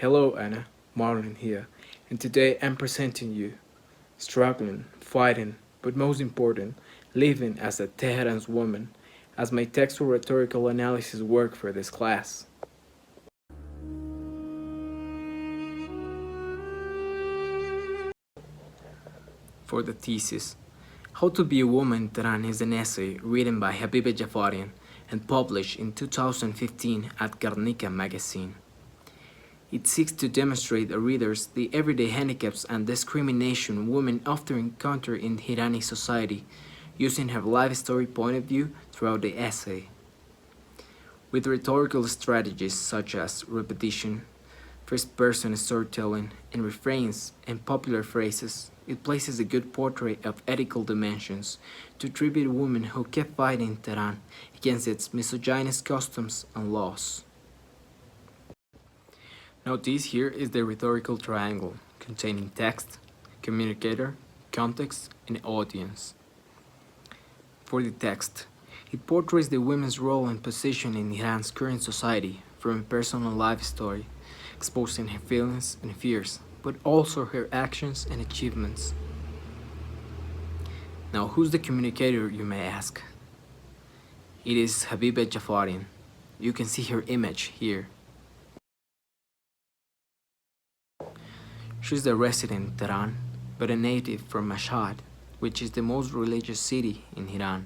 Hello Anna, Marlon here, and today I'm presenting you struggling, fighting, but most important, living as a Tehran's woman as my textual rhetorical analysis work for this class. For the thesis, How to Be a Woman in Tehran is an essay written by Habibe Jafarian and published in 2015 at Garnica magazine. It seeks to demonstrate to readers the everyday handicaps and discrimination women often encounter in Iranian society, using her life story point of view throughout the essay. With rhetorical strategies such as repetition, first-person storytelling, and refrains and popular phrases, it places a good portrait of ethical dimensions to tribute women who kept fighting Tehran against its misogynist customs and laws. Now this here is the rhetorical triangle, containing text, communicator, context, and audience. For the text, it portrays the women's role and position in Iran's current society from a personal life story, exposing her feelings and fears, but also her actions and achievements. Now who's the communicator, you may ask? It is Habibe Jafarian. You can see her image here. She's a resident in Tehran, but a native from Mashhad, which is the most religious city in Iran.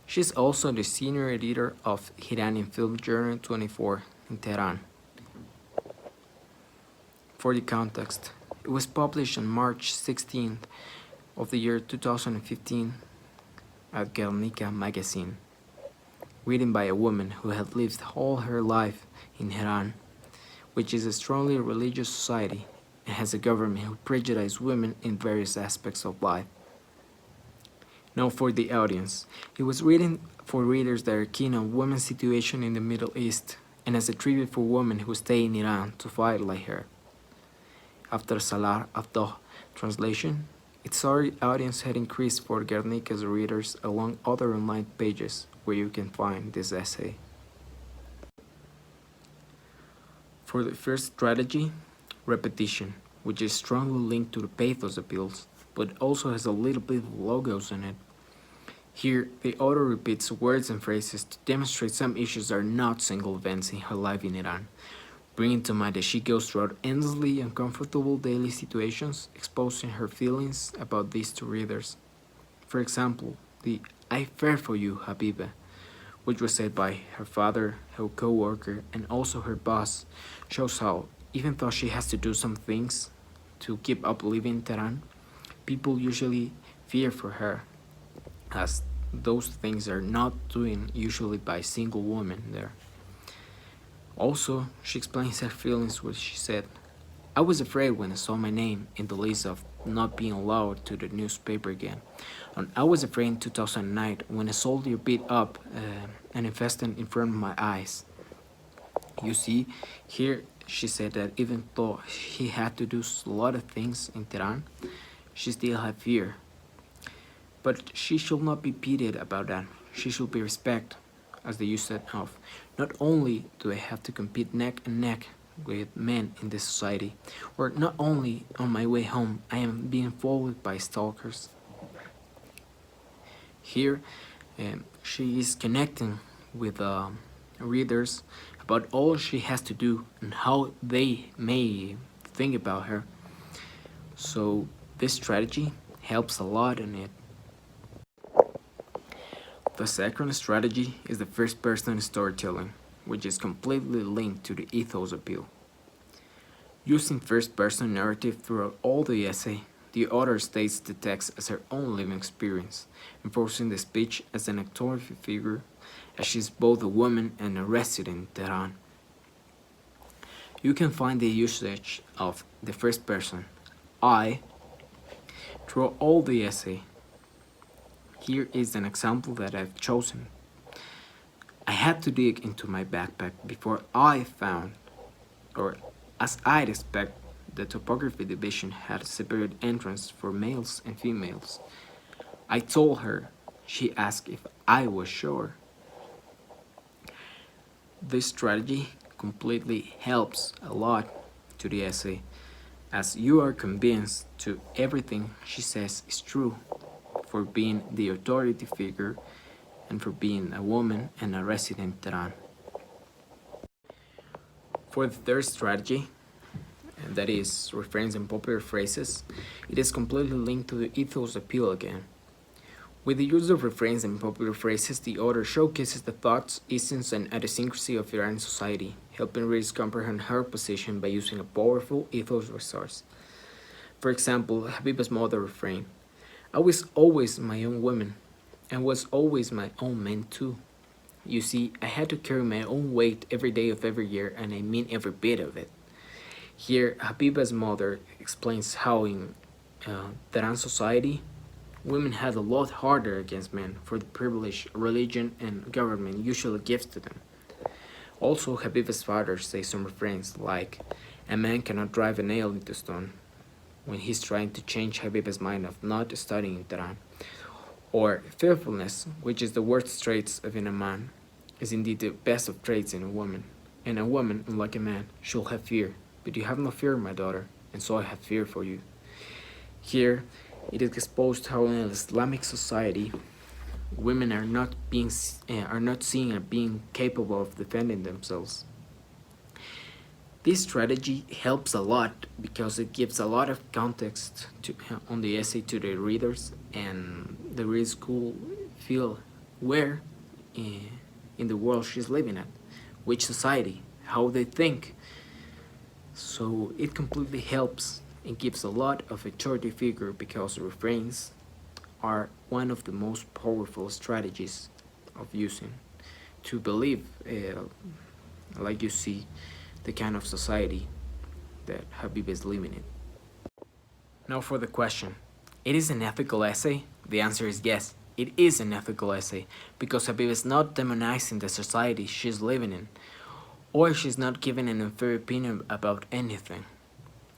She's also the senior editor of Iranian Film Journal 24 in Tehran. For the context, it was published on March 16th of the year 2015 at Garnica magazine, written by a woman who had lived all her life in Iran, which is a strongly religious society and has a government who prejudices women in various aspects of life. Now for the audience, it was written for readers that are keen on women's situation in the Middle East and as a tribute for women who stay in Iran to fight like her. After Salah Abdoh translation, its audience had increased for Guernica's readers along other online pages where you can find this essay. For the first strategy, repetition, which is strongly linked to the pathos appeals, but also has a little bit of logos in it. Here, the author repeats words and phrases to demonstrate some issues are not single events in her life in Iran, bringing to mind that she goes through endlessly uncomfortable daily situations, exposing her feelings about these to readers. For example, the "I fear for you, Habibe," which was said by her father, her co-worker, and also her boss, shows how, even though she has to do some things to keep up living in Tehran, people usually fear for her, as those things are not doing usually by single women there. Also, she explains her feelings when she said, "I was afraid when I saw my name in the list of not being allowed to the newspaper again. And I was afraid in 2009 when a soldier beat up an infested in front of my eyes." You see, here she said that even though she had to do a lot of things in Tehran, she still had fear. But she should not be pitied about that. She should be respected, as the use said of, not only do I have to compete neck and neck with men in this society, or not only on my way home I am being followed by stalkers. Here, she is connecting with readers about all she has to do and how they may think about her. So this strategy helps a lot in it. The second strategy is the first-person storytelling, which is completely linked to the ethos appeal. Using first-person narrative throughout all the essay, the author states the text as her own living experience, enforcing the speech as an authoritative figure, as she is both a woman and a resident in Tehran. You can find the usage of the first person, I, throughout all the essay. Here is an example that I've chosen. I had to dig into my backpack before I found, or as I'd expect, the topography division had a separate entrance for males and females. I told her. She asked if I was sure. This strategy completely helps a lot to the essay, as you are convinced to everything she says is true, for being the authority figure and for being a woman and a resident in Tehran. For the third strategy, and that is refrains and popular phrases, it is completely linked to the ethos appeal again. With the use of refrains and popular phrases, the author showcases the thoughts, essence, and idiosyncrasy of Iranian society, helping readers comprehend her position by using a powerful ethos resource. For example, Habibe's mother refrain: I was always my own woman, and was always my own man too. You see, I had to carry my own weight every day of every year, and I mean every bit of it. Here, Habiba's mother explains how in Tehran society, women had a lot harder against men for the privilege religion and government usually gives to them. Also, Habiba's father says some refrains like, a man cannot drive a nail into stone, when he's trying to change Habiba's mind of not studying in Tehran. Or fearfulness, which is the worst traits of in a man, is indeed the best of traits in a woman. And a woman, unlike a man, should have fear. But you have no fear, my daughter, and so I have fear for you. Here, it is exposed how in an Islamic society, women are not seen as being capable of defending themselves. This strategy helps a lot because it gives a lot of context on the essay to the readers, and the readers could feel where in the world she's living at, which society, how they think. So it completely helps and gives a lot of authority figure because refrains are one of the most powerful strategies of using to believe, like you see, the kind of society that Habib is living in. Now for the question, it is an ethical essay? The answer is yes, it is an ethical essay because Habib is not demonizing the society she's living in, or she's not giving an unfair opinion about anything.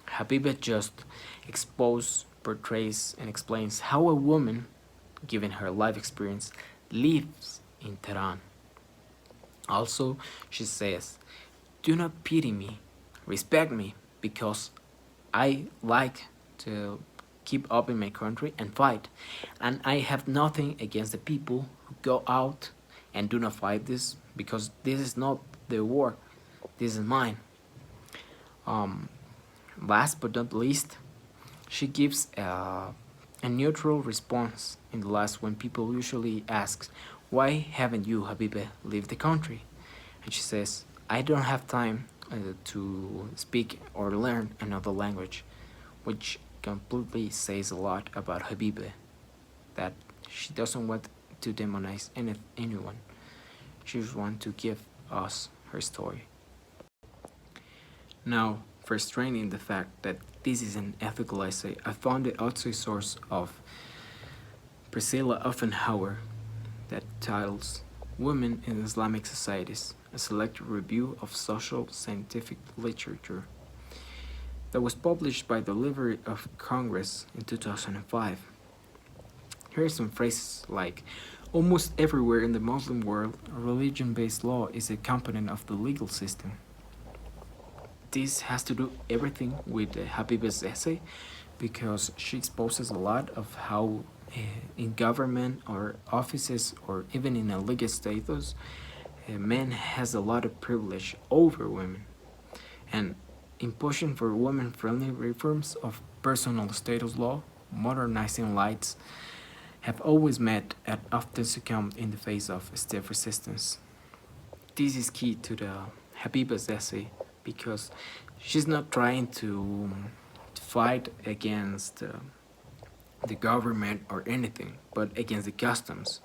Habibe just exposes, portrays, and explains how a woman, given her life experience, lives in Tehran. Also, she says, do not pity me, respect me, because I like to keep up in my country and fight. And I have nothing against the people who go out and do not fight this, because this is not their war, this is mine. Last but not least, she gives a neutral response in the last when people usually ask, why haven't you, Habibe, leave the country? And she says, I don't have time to speak or learn another language, which completely says a lot about Habibe, that she doesn't want to demonize anyone. She just wants to give us her story. Now, for straining the fact that this is an ethical essay, I found the outside source of Priscilla Offenhauer that titles Women in Islamic Societies, a selected review of social scientific literature, that was published by the Library of Congress in 2005. Here are some phrases like, almost everywhere in the Muslim world, a religion-based law is a component of the legal system. This has to do everything with Habibe's essay because she exposes a lot of how in government or offices or even in a legal status, men has a lot of privilege over women. And in pushing for women-friendly reforms of personal status law, modernizing lights have always met and often succumbed in the face of stiff resistance. This is key to the Habiba's essay because she's not trying to fight against the government or anything, but against the customs.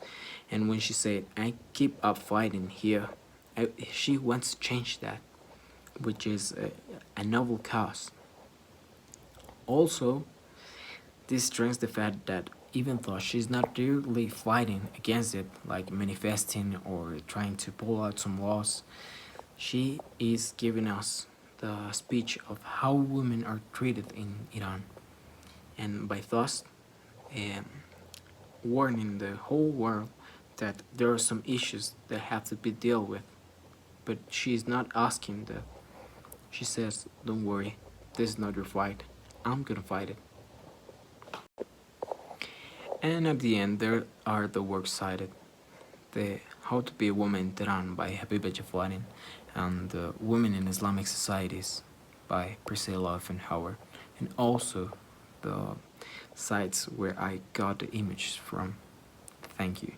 And when she said, I keep up fighting here, she wants to change that, which is a noble cause. Also, this strengthens the fact that even though she's not directly fighting against it, like manifesting or trying to pull out some laws, she is giving us the speech of how women are treated in Iran, and by thus warning the whole world that there are some issues that have to be dealt with but she is not asking that. She says, "Don't worry, this is not your fight. I'm gonna fight it." And at the end, there are the works cited: the How to Be a Woman in Tehran by Habibe Jafarian, and Women in Islamic Societies by Priscilla Offenhauer, and also the sites where I got the images from. Thank you.